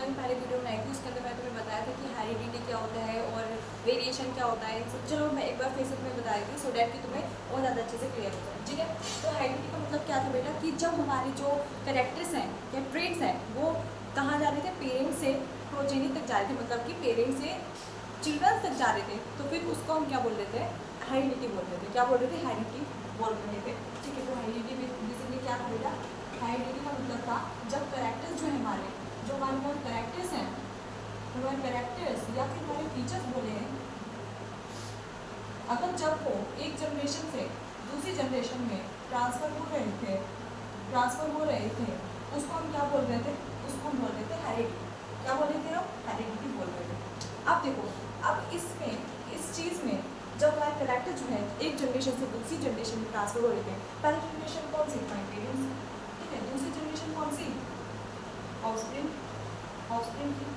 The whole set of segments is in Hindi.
मैंने पहले वीडियो बनाई थी, उसके अंदर मैंने तुम्हें बताया था कि हेरिडिटी क्या होता है और वेरिएशन क्या होता है। चलो मैं एक बार फिर से तुम्हें बता रही थी सो डैट कि तुम्हें और ज़्यादा अच्छे से क्लियर हो जाए। ठीक है, तो हेरिडिटी का मतलब क्या था बेटा कि जब हमारे जो कैरेक्टर्स हैं या ट्रेड्स हैं वो कहाँ जा रहे थे, पेरेंट्स से प्रोजेनी तक जा रहे थे, मतलब कि पेरेंट्स से चिल्ड्रंस तक जा रहे थे, तो फिर उसको हम क्या बोल रहे थे, हेरिडिटी बोल रहे थे। क्या बोल रहे थे, हेरिडिटी बोल रहे थे। ठीक है, तो हेरिडिटी बेसिकली क्या था बेटा, हेरिडिटी का मतलब था जब कैरेक्टर्स जो है हमारे, जो हमारे कैरेक्टर्स हैं, हमारे कैरेक्टर्स या फिर हमारे फीचर्स बोले हैं, अगर जब वो एक जनरेशन से दूसरी जनरेशन में ट्रांसफ़र हो रहे थे, उसको हम क्या बोल रहे थे, उसको हम बोल रहे थे हेरिडिटी। क्या बोल रहे थे हम, हेरिडिटी बोल रहे थे। अब देखो, अब इसमें इस चीज़ में जब हमारे कैरेक्टर जो है एक जनरेशन से दूसरी जनरेशन में ट्रांसफ़र हो रहे थे, पहली जनरेशन कौन सी, हमारे पेरेंट्स, ठीक है, दूसरी जनरेशन कौन सी, ऑफस्प्रिंग की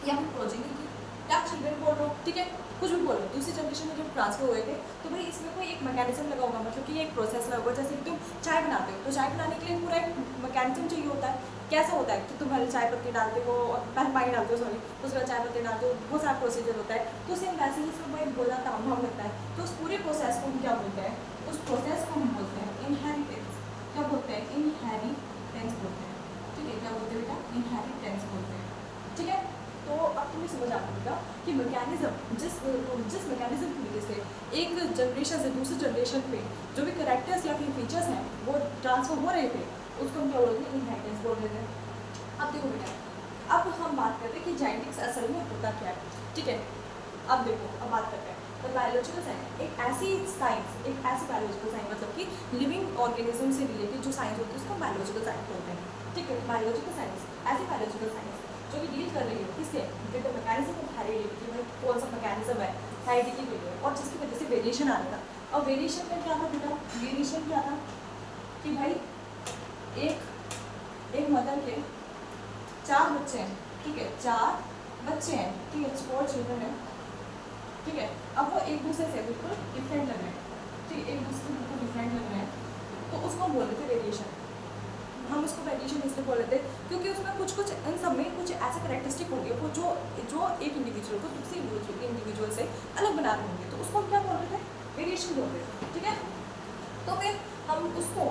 या फिर प्रोजेनी की या चिल्ड्रन बोल लो, ठीक है, कुछ भी बोलो। दूसरी जनरेशन में जब ट्रांसफर हुए थे तो भाई इसमें कोई एक मैकेनिज्म लगा होगा, मतलब कि एक प्रोसेस लगा होगा। जैसे कि तुम चाय बनाते हो तो चाय बनाने के लिए पूरा एक मैकेनिज्म चाहिए होता है। कैसा होता है कि तुम पहले चाय पत्ती डालते हो, पहले पानी डालते हो, सॉरी, उसके बाद चाय पत्ती डालते हो, बहुत सारा प्रोसीजर होता है। तो सेम वैसे ही इसमें भाई बहुत ज़्यादा तामझाम लगता है। तो उस पूरे प्रोसेस को हम क्या बोलते हैं, उस प्रोसेस को हम बोलते हैं इनहेरिटेंस। क्या बोलते हैं, इनहेरिटेंस बोलते हैं। ठीक है, क्या बोलते हैं बेटा, इनहेरिटेंस बोलते हैं। ठीक है, तो अब तुम्हें समझ आ जाएगा कि मैकेनिज्म जिस मैकेनिज्म की वजह से एक जनरेशन से दूसरी जनरेशन पे जो भी कैरेक्टर्स या फिर फीचर्स हैं वो ट्रांसफर हो रहे थे, उसको हम क्या बोल रहे थे, इनहेरिटेंस बोल रहे थे। अब देखो बेटा, अब हम बात करते हैं कि जेनेटिक्स असल में होता क्या है। ठीक है, अब देखो, अब बात करते हैं तो बायोलॉजिकल साइंस एक ऐसी बायोलॉजिकल साइंस मतलब कि लिविंग ऑर्गेनिज्म से रिलेटेड जो साइंस होती है उसको बायोलॉजिकल साइंस बोलते हैं। ठीक है, बायोलॉजिकल साइंस ऐसी बायोलॉजिकल साइंस जो कि डील कर रही हो किससे, देखो मैकेनिज्म ऑफ हेरिडिटी, भाई कौन सा मैकेनिज्म है हेरिडिटी के लिए और जिसकी वजह से वेरिएशन आ रहा था। और वेरिएशन में क्या था बेटा, वेरिएशन क्या था कि भाई एक मदर के 4 बच्चे हैं, ठीक है, 4 बच्चे हैं, ठीक है, 4 चिल्ड्रन है, ठीक है। अब वो एक दूसरे से बिल्कुल डिफरेंट लग रहे हैं, ठीक, एक दूसरे से बिल्कुल डिफरेंट लग रहे हैं, तो उसको बोल रहे थे वेरिएशन। हम उसको वेरिएशन इसलिए बोल रहे थे क्योंकि उसमें कुछ इन सब में कुछ ऐसे करेक्टरिस्टिक होंगे वो जो एक इंडिविजुअल को दूसरे इंडिविजुअल से अलग बना रहे होंगे, तो उसको हम क्या बोल रहे थे, वेरिएशन बोल रहे थे। ठीक है, तो फिर हम उसको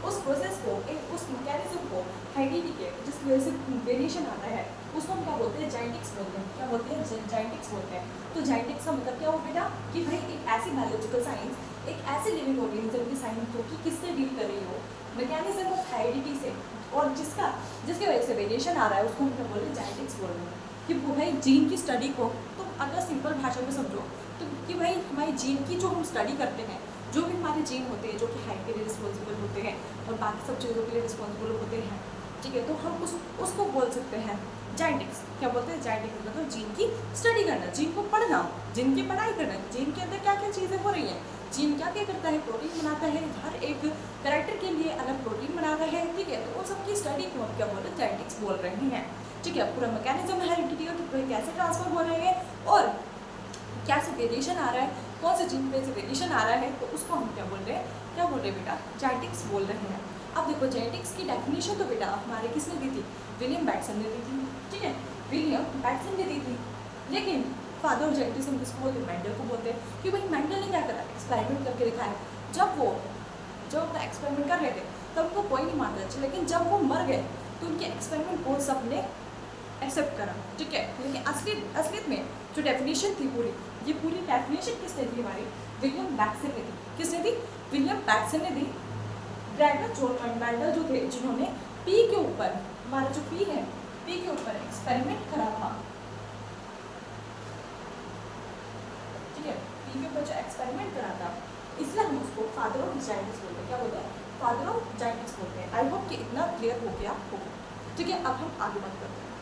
उस प्रोसेस को उस मैकेनिज्म को हेरिडिटी के जिसकी वजह से वेरिएशन आता है उसको हम क्या बोलते हैं, जेनेटिक्स बोलते हैं। क्या बोलते हैं, जेनेटिक्स बोलते हैं। तो जेनेटिक्स का मतलब क्या हो बेटा कि भाई एक ऐसी बायोलॉजिकल साइंस, एक ऐसी लिविंग ऑर्गेनिज्म की साइंस जो कि किससे डील कर रही हो, मैकेनिज्म ऑफ हेरिडिटी से, और जिसकी वजह से वेरिएशन आ रहा है उसको हम क्या बोल रहे हैं, जेनेटिक्स बोल रहे हैं। कि भाई जीन की स्टडी को तुम अगर सिंपल भाषा में समझो तो कि भाई हमारी जीन की जो हम स्टडी करते हैं, जो भी हमारे जीन होते हैं जो कि हाइट के लिए रिस्पॉन्सिबल होते हैं और बाकी सब चीज़ों के लिए रिस्पॉन्सिबल होते हैं, ठीक है, तो हम उसको बोल सकते हैं जेनेटिक्स। क्या बोलते हैं, जेनेटिक्स मतलब जीन की स्टडी करना, जीन को पढ़ना, जीन की पढ़ाई करना, जीन के अंदर क्या क्या चीज़ें हो रही हैं, जीन क्या क्या करता है, प्रोटीन बनाता है, हर एक कैरेक्टर के लिए अलग प्रोटीन बनाता है, ठीक है, तो उन सबकी स्टडी को हम क्या बोल रहे हैं, जेनेटिक्स बोल रहे हैं। ठीक है, पूरा मैकेनिज्म हेरिडिटी तो कैसे ट्रांसफर हो रहे हैं और क्या से वेरिएशन आ रहा है, कौन से जीन पे से वेरिएशन आ रहा है, तो उसको हम क्या बोल रहे हैं, बेटा, जेनेटिक्स बोल रहे हैं। अब देखो जेनेटिक्स की डेफिनेशन तो बेटा हमारे किसने दी थी, विलियम बैटसन ने दी थी। ठीक है, विलियम बैटसन ने दी थी, लेकिन फादर ऑफ जेनेटिक्स हम किसको बोलते हैं, मेंडल को बोलते हैं। कि भाई मेंडल ने क्या करा, एक्सपेरिमेंट करके दिखाया। जब अपना एक्सपेरिमेंट कर रहे थे तब उनको कोई नहीं मानता था, लेकिन जब वो मर गए तो उनके एक्सपेरिमेंट को सबने एक्सेप्ट करा। ठीक है, लेकिन असलियत में जो डेफिनेशन थी ये पूरी डेफिनेशन किसने दी, हमारी विलियम बैटसन ने दी। किसने दी, विलियम बैटसन ने दी। ग्रेगर जॉन मेंडल जो थे जिन्होंने पी के ऊपर, हमारा जो पी है, पी के ऊपर एक्सपेरिमेंट करा था। ठीक है, पी के ऊपर जो एक्सपेरिमेंट करा था, इसलिए हम उसको फादर ऑफ जेनेटिक्स बोलते हैं। क्या बोलते हैं, फादर ऑफ जेनेटिक्स बोलते हैं। आई होप कि इतना क्लियर हो गया होगा। ठीक है, अब हम आगे बात करते हैं।